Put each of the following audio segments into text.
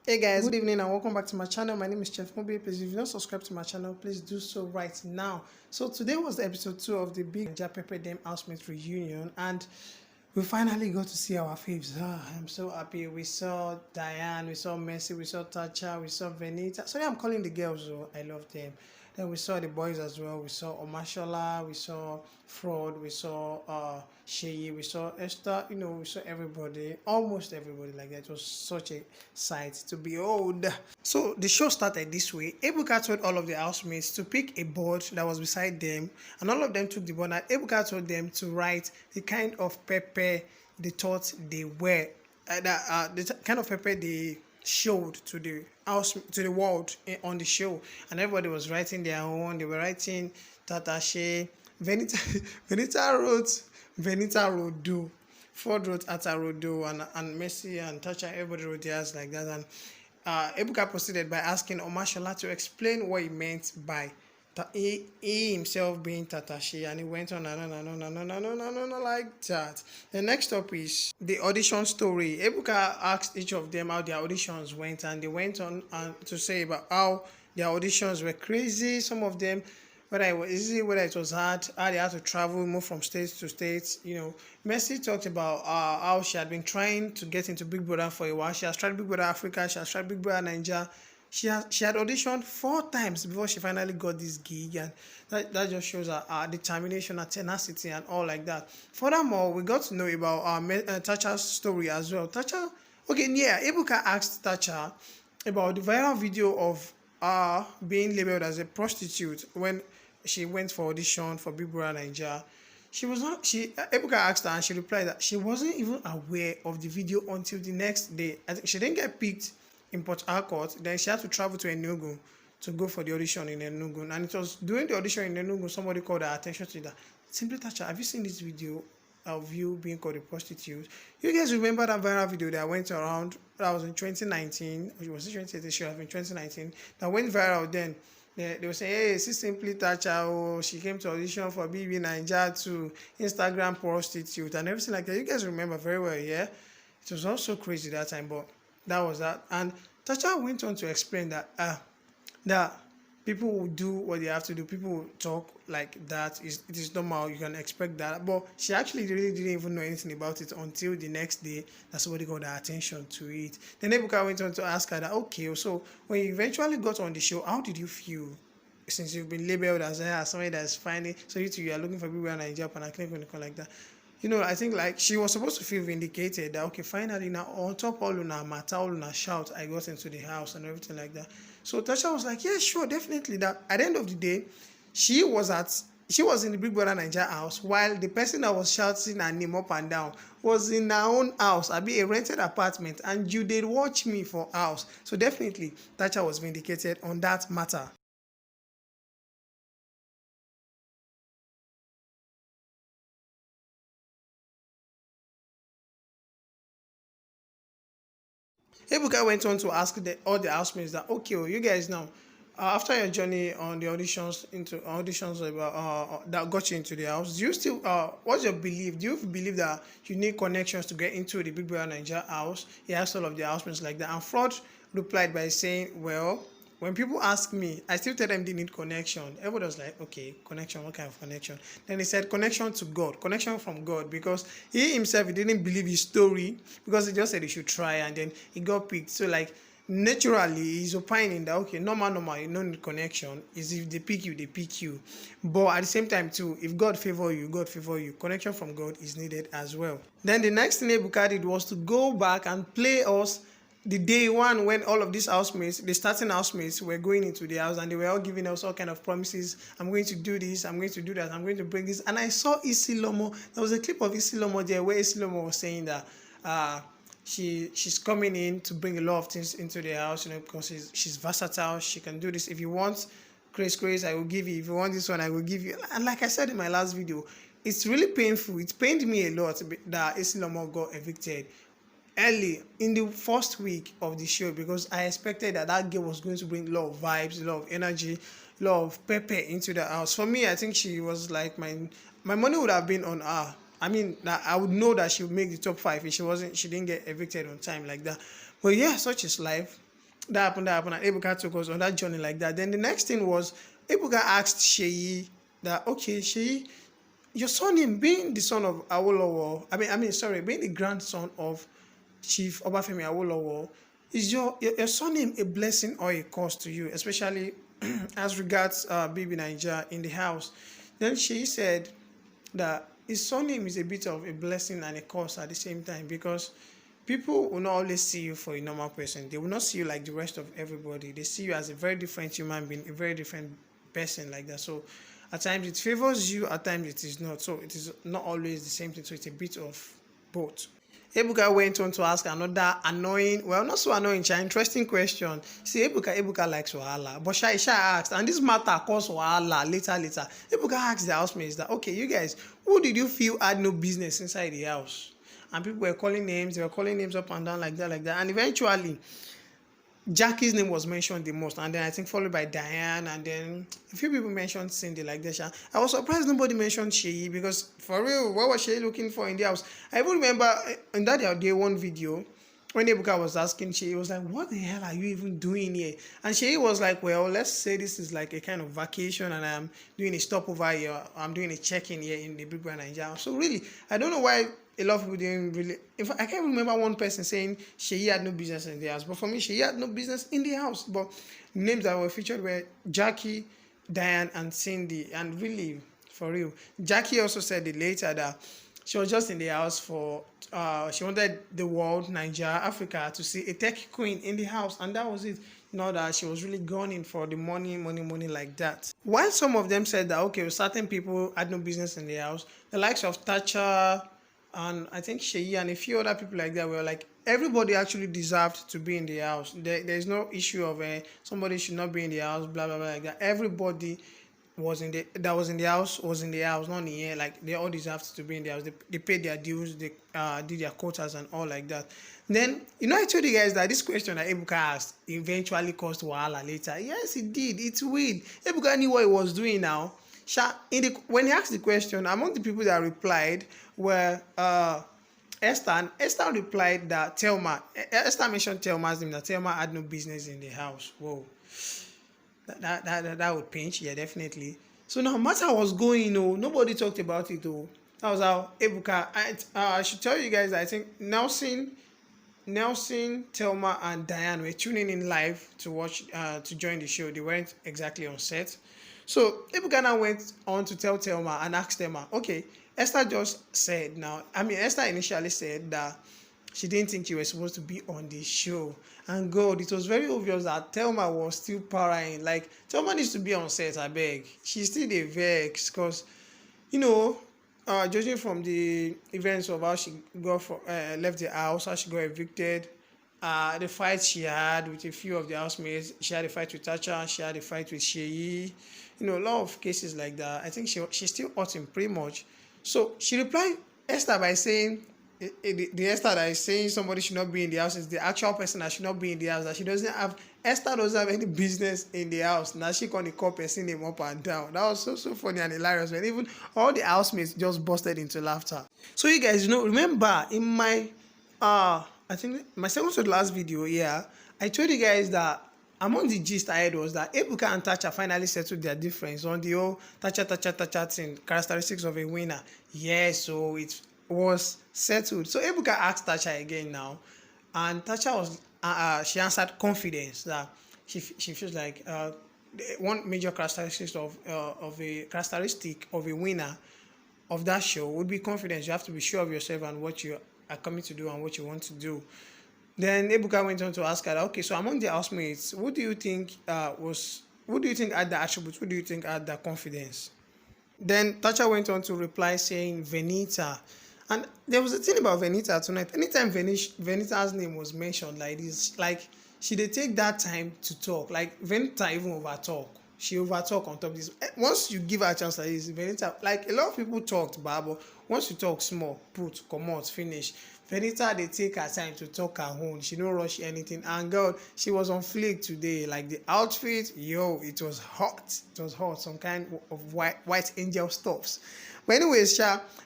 Hey guys, good evening and welcome back to my channel. My name is Chef Mobi. Please, if you're not subscribed to my channel, please do so right now. So today was episode 2 of the Bbnaija Pepperdem housemate reunion, and we finally got to see our faves. I'm so happy. We saw Diane, we saw Mercy, we saw Tacha, we saw Venita. Sorry, I'm calling the girls, so I love them. Then we saw the boys as well. We saw Omashola, we saw Fraud, we saw Sheyi, we saw Esther. We saw everybody, almost everybody like that. It was such a sight to behold. So the show started this way. Ebuka told all of the housemates to pick a board that was beside them, and all of them took the board. And Ebuka told them to write the kind of pepper they thought they were, the kind of pepper they showed to the house, to the world on the show. And everybody was writing their own. They were writing Tacha, Venita. Venita wrote Venita Rodo, Ford wrote Ata Rodo, and Messi and Tacha, everybody wrote theirs like that. And Ebuka proceeded by asking Omashola to explain what he meant by he himself being Tatashi, and he went on and on and on and on and on and on like that. The next up is the audition story. Ebuka asked each of them how their auditions went, and they went on to say about how their auditions were crazy. Some of them, whether it was easy, whether it was hard, how they had to travel, move from state to state. Mercy talked about how she had been trying to get into Big Brother for a while. She has tried Big Brother Africa, she has tried Big Brother Nigeria. She had auditioned 4 times before she finally got this gig, and that just shows her determination, her tenacity, and all like that. Furthermore, we got to know about Tacha's story as well. Tacha, okay, yeah, Ebuka asked Tacha about the viral video of being labeled as a prostitute when she went for audition for Big Brother Nigeria. She was not. Ebuka asked her, and she replied that she wasn't even aware of the video until the next day. I think she didn't get picked in Port Harcourt. Then she had to travel to Enugu to go for the audition in Enugu. And it was during the audition in Enugu, somebody called her attention to that. Simply Tacha, have you seen this video of you being called a prostitute? You guys remember that viral video that went around? That was in 2019. Was it 2018? It should have been 2019. That went viral then. They were saying, hey, this Simply Tacha, oh, she came to audition for Bbnaija to Instagram prostitute and everything like that. You guys remember very well, yeah? It was also crazy that time, but that was that. And Tacha went on to explain that people will do what they have to do. People will talk like that. It is normal. You can expect that. But she actually really didn't even know anything about it until the next day that somebody got her attention to it. Then Ebuka went on to ask her that, okay, so when you eventually got on the show, how did you feel? Since you've been labeled as somebody that's finding, so you are looking for people in Nigeria and I can't like that. I think like she was supposed to feel vindicated that, okay, finally now on top all una matter, all una shout, I got into the house and everything like that. So Tasha was like, yeah, sure, definitely. That at the end of the day, she was in the Big Brother Nigeria house, while the person that was shouting her name up and down was in her own house, a rented apartment, and you did watch me for house. So definitely Tacha was vindicated on that matter. Ebuka went on to ask all the housemates that, okay, well, you guys now, after your journey on the auditions about that got you into the house, do you still what's your belief? Do you believe that you need connections to get into the Big Brother Nigeria house? He asked all of the housemates like that, and Fraud replied by saying, well, when people ask me, I still tell them they need connection. Everybody was like, okay, connection, what kind of connection? Then he said connection to God, connection from God, because he himself, he didn't believe his story, because he just said he should try, and then he got picked. So like, naturally, he's opining that, okay, normal, you don't need connection. Is if they pick you, they pick you. But at the same time too, if God favor you, connection from God is needed as well. Then the next thing Ebuka did was to go back and play us the day one when all of these housemates, the starting housemates, were going into the house, and they were all giving us all kind of promises. I'm going to do this, I'm going to do that, I'm going to bring this. And I saw Isilomo. There was a clip of Isilomo there where Isilomo was saying that she's coming in to bring a lot of things into the house, because she's versatile. She can do this. If you want Grace, I will give you. If you want this one, I will give you. And like I said in my last video, it's really painful. It pained me a lot that Isilomo got evicted early in the first week of the show, because I expected that girl was going to bring a lot of vibes, a lot of energy, a lot of pepper into the house. For me, I think she was like my money would have been on her. I mean, I would know that she would make the top 5 if she didn't get evicted on time like that. But yeah, such is life. and Ebuka took us on that journey like that. Then the next thing was Ebuka asked Sheyi that, okay, Sheyi, your surname being the son of Awolowo, sorry, being the grandson of Chief Obafemi Awolowo, is your surname a blessing or a curse to you, especially as regards Bbnaija in the house? Then she said that his surname is a bit of a blessing and a curse at the same time, because people will not always see you for a normal person. They will not see you like the rest of everybody. They see you as a very different human being, a very different person like that. So at times it favors you, at times it is not. So it is not always the same thing. So it's a bit of both. Ebuka went on to ask another annoying, well, not so annoying, interesting question. See, Ebuka likes wahala, but Shaisha asked, and this matter caused wahala later. Ebuka asked the housemates that, okay, you guys, who did you feel had no business inside the house? And people were calling names, they were calling names up and down like that. And eventually, Jackie's name was mentioned the most, and then I think followed by Diane, and then a few people mentioned Cindy like that. I was surprised nobody mentioned Sheyi, because for real, what was Sheyi looking for in the house? I even remember in that day one video when Ebuka was asking Sheyi, was like, what the hell are you even doing here? And Sheyi was like, well, let's say this is like a kind of vacation and I'm doing a stopover here, I'm doing a check-in here in the Bbnaija. So really, I don't know why a lot of people didn't really, in fact, I can't remember one person saying Sheyi had no business in the house, but for me, Sheyi had no business in the house. But names that were featured were Jackie, Diane, and Cindy. And really, for real, Jackie also said it later that she was just in the house for, she wanted the world, Nigeria, Africa, to see a tech queen in the house, and that was it. Not that she was really gunning for the money like that. While some of them said that, okay, certain people had no business in the house, the likes of Tacha, and I think Sheyi and a few other people like that were like, everybody actually deserved to be in the house. There's no issue of somebody should not be in the house, blah, blah, blah, like that. Everybody was in the house, not in the air. Like, they all deserved to be in the house. They paid their dues, they did their quotas and all like that. Then, I told you guys that this question that Ebuka asked eventually caused wahala later. Yes, it did. It's weird. Ebuka knew what he was doing now. When he asked the question, among the people that replied were Esther, and Esther replied that Esther mentioned Thelma's name, that Thelma had no business in the house. Whoa. That would pinch, yeah, definitely. So now matter was going, nobody talked about it, That was how Ebuka, I should tell you guys that I think Nelson, Thelma, and Diane were tuning in live to watch, to join the show. They weren't exactly on set. So Ebuka now went on to tell Thelma and asked Thelma, okay, Esther just said Esther initially said that she didn't think you were supposed to be on the show. And God, it was very obvious that Thelma was still parrying. Like, Thelma needs to be on set, I beg. She's still the vex, because, judging from the events of how she left the house, how she got evicted, the fight she had with a few of the housemates, she had a fight with Tacha, she had a fight with Sheyi, a lot of cases like that. I think she's still hurting pretty much. So she replied Esther by saying, the Esther that is saying somebody should not be in the house is the actual person that should not be in the house, that Esther doesn't have any business in the house. Now she can call person name up and down. That was so funny and hilarious, when even all the housemates just busted into laughter. So you guys, remember in my I think my second to the last video, I told you guys that among the gist I had was that Ebuka and Tacha finally settled their difference on the whole Tacha thing, characteristics of a winner. Yes, so it was settled. So Ebuka asked Tacha again now, and Tacha was she answered confidence, that she feels like one major characteristic of a winner of that show would be confidence. You have to be sure of yourself and what you are coming to do and what you want to do. Then Ebuka went on to ask her, okay, so among the housemates, who do you think had the attributes? Who do you think had the confidence? Then Tacha went on to reply saying Venita. And there was a thing about Venita tonight. Anytime Venita's name was mentioned like this, like, she did take that time to talk. Like, Venita even overtalk. She overtalk on top of this. Once you give her a chance like this, Venita, like, a lot of people talked, but once you talk small, come out, finish. Venita they take her time to talk her own. She don't rush anything. And girl, she was on fleek today. Like the outfit, yo, it was hot. It was hot. Some kind of white angel stuffs. But anyways,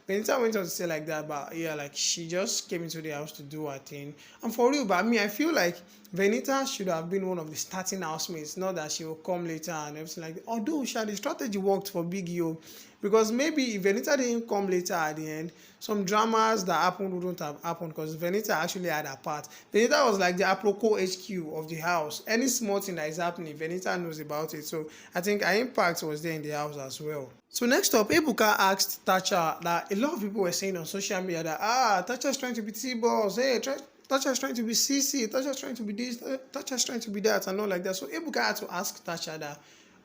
Benita went on to say like that, but yeah, like she just came into the house to do her thing. And for real, but I feel like Benita should have been one of the starting housemates, not that she will come later and everything like that. Although the strategy worked for Big Yo, because maybe if Benita didn't come later at the end, some dramas that happened wouldn't have happened because Benita actually had her part. Benita was like the Aproco HQ of the house. Any small thing that is happening, Benita knows about it. So I think her impact was there in the house as well. So next up, Ebuka asked Tacha that a lot of people were saying on social media that Tacha's trying to be T-Boss, hey, Tacha's trying to be CC, Tacha's trying to be this, Tacha's trying to be that, and all like that. So Ebuka had to ask Tacha that,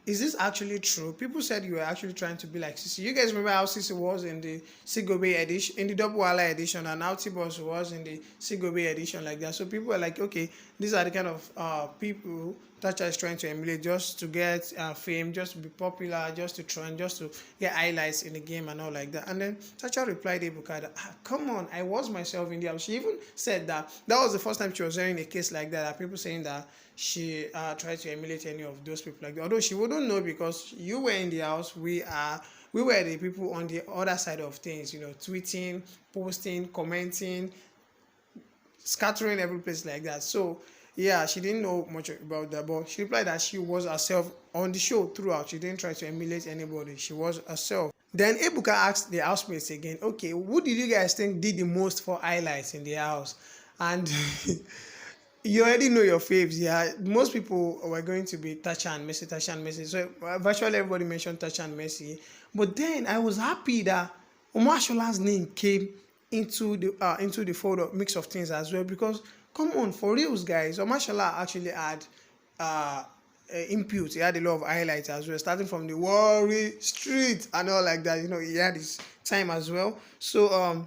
is this actually true? People said you were actually trying to be like Sisi. You guys remember how Sisi was in the Sigobe edition, in the Double Wala edition, and how T-Boss was in the Sigobe edition like that. So people were like, okay, these are the kind of people Tacha is trying to emulate just to get fame, just to be popular, just to trend, just to get highlights in the game and all like that. And then Tacha replied Ebuka that, come on, I was myself in the house. She even said that was the first time she was hearing a case like that people saying that she tried to emulate any of those people like that. Although she wouldn't know because you were in the house, we were the people on the other side of things, tweeting, posting, commenting, scattering every place like that. So yeah, she didn't know much about that, but she replied that she was herself on the show throughout. She didn't try to emulate anybody. She was herself. Then Ebuka asked the housemates again, okay, who did you guys think did the most for highlights in the house? And you already know your faves, yeah. Most people were going to be Tacha and Messi. So virtually everybody mentioned Tacha and Messi. But then I was happy that Omashola's name came into the folder mix of things as well, because come on, for reals, guys, Omashola actually had input. He had a lot of highlights as well, starting from the Warri Street and all like that. He had his time as well. So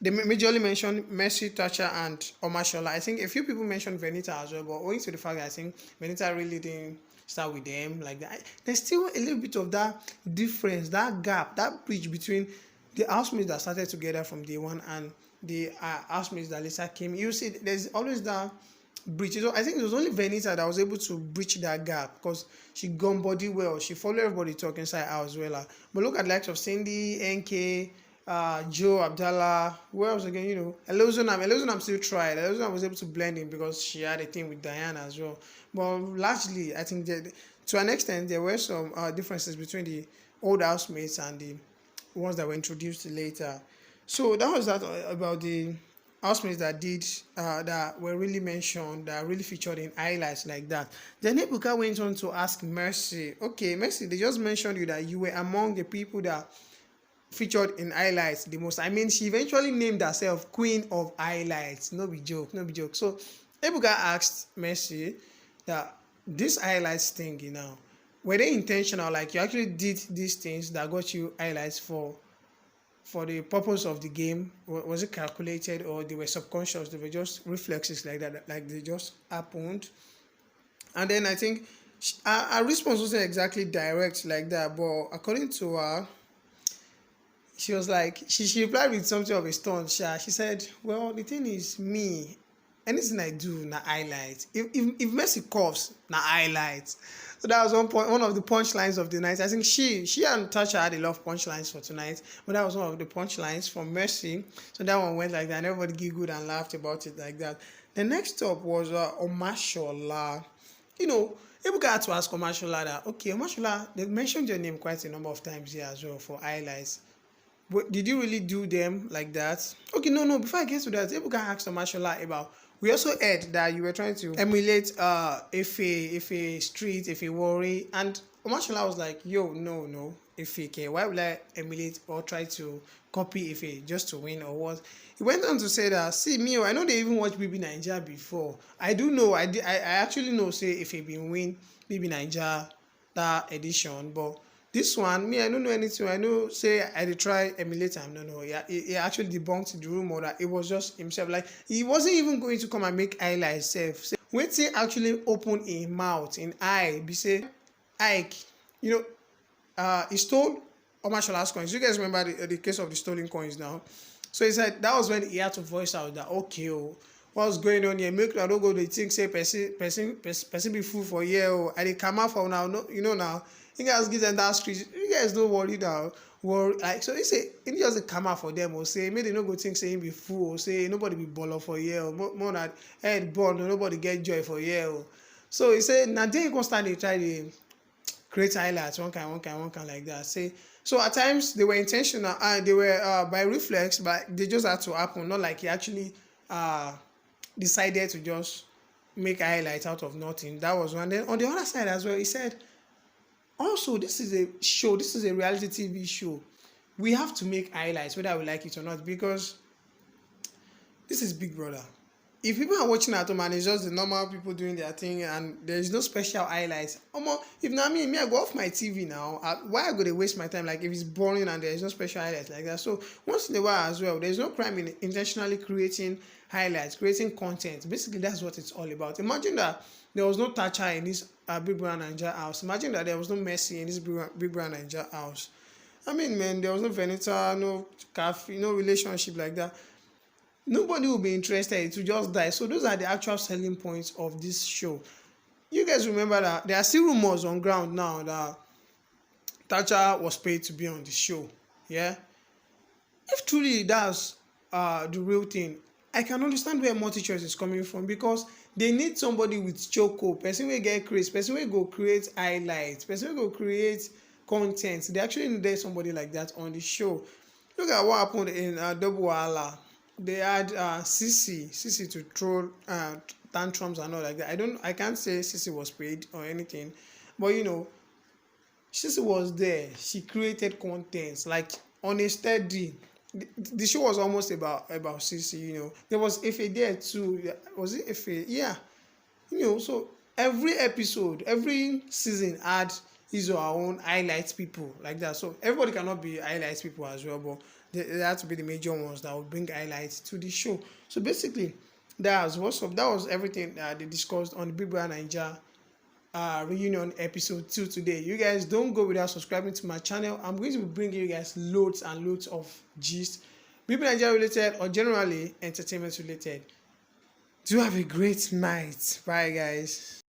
they majorly mentioned Messi, Tacha, and Omashola. I think a few people mentioned Venita as well, but owing to the fact that I think Venita really didn't start with them like that, there's still a little bit of that difference, that gap, that bridge between the housemates that started together from day one and the housemates that later came. You see, there's always that bridge. So I think it was only Venita that was able to bridge that gap because she gone body well. She followed everybody talk inside out as well. But look at the likes of Cindy, NK, Joe, Abdallah, where else again? Elozonam still tried. Elozonam was able to blend in because she had a thing with Diana as well. But largely, I think that to an extent, there were some differences between the old housemates and the ones that were introduced later. So that was that about the housemates that that were really mentioned, that really featured in highlights like that. Then Ebuka went on to ask Mercy, okay, Mercy, they just mentioned you that you were among the people that featured in highlights the most. I mean, she eventually named herself Queen of Highlights. No be joke. So Ebuka asked Mercy that this highlights thing, were they intentional? Like you actually did these things that got you highlights for the purpose of the game? Was it calculated, or they were subconscious? They were just reflexes like that, like they just happened. And then I think her response wasn't exactly direct like that, but according to her, she was like, she replied with something of a stone. She said, well, the thing is, me, anything I do, na highlights. If Messi coughs, na highlights. So that was one of the punchlines of the night. I think she and Tacha had a lot of punchlines for tonight, but that was one of the punchlines from Mercy. So that one went like that, and everybody giggled and laughed about it like that. The next up was Omashola. Ebuka had to ask Omashola that, okay, Omashola, they mentioned your name quite a number of times here as well for highlights. But did you really do them like that? Okay, no. Before I get to that, Ebuka asked Omashola about. We also heard that you were trying to emulate Efe Street, Efe Warri, and Omashola was like, yo, no, Efe, okay, why would I emulate or try to copy Efe just to win or what? He went on to say that, see, me, I know they even watched Bbnaija before. I do know, I actually know, say, Efe been win Bbnaija that edition, but this one, me, I don't know anything. I know, say, I did try emulate him. No. He actually debunked the rumor that it was just himself. Like, he wasn't even going to come and make highlights himself. When he actually opened his mouth, in eye, be say, Ike, he stole Omashola's coins. You guys remember the case of the stolen coins now? So he said that was when he had to voice out that, okay, oh, what's going on here? Make I don't go to think say person be fool for here. Oh, and they come out for now. No, you know now. You guys give them that street. You guys don't worry now. Worry like so. He say he just come out for them or say maybe they no go think say him be fool or say nobody be baller for here. Or more that head ball nobody get joy for here. Oh. So he said now then he go start dey try to create highlights one kind like that. Say so at times they were intentional and they were by reflex, but they just had to happen. Not like he actually decided to just make a highlight out of nothing. That was one. Then on the other side as well, he said, also this is a show. This is a reality TV show. We have to make highlights whether we like it or not because this is Big Brother. If people are watching at home and it's just the normal people doing their thing and there is no special highlights, if not me I go off my TV now. Why I go to waste my time? Like if it's boring and there is no special highlights like that. So once in a while as well, there is no crime in intentionally creating highlights, creating content. Basically, that's what it's all about. Imagine that there was no Tacha in this Bbnaija Pepperdem house. Imagine that there was no Messi in this Bbnaija Pepperdem house. I mean, man, there was no Veneta, no cafe, no relationship like that. Nobody will be interested to just die. So those are the actual selling points of this show. You guys remember that there are still rumors on ground now that Tacha was paid to be on the show. Yeah. If truly that's the real thing, I can understand where multi-choice is coming from because they need somebody with choco, person will get crazy, person will go create highlights, person will go create content. They actually needed somebody like that on the show. Look at what happened in Double Wala. They had Sisi to throw tantrums and all like that. I can't say Sisi was paid or anything, but you know, Sisi was there. She created content like on a steady. The show was almost about Sisi. You know, there was Efe there too. Was it Efe? Yeah. You know, so every episode, every season had his or her own highlights people like that. So everybody cannot be highlights people as well, but they have to be the major ones that will bring highlights to the show. So basically, that was everything they discussed on the Bbnaija reunion episode 2 today. You guys don't go without subscribing to my channel. I'm going to be bringing you guys loads and loads of gist, Bbnaija related or generally entertainment related. Do have a great night. Bye guys.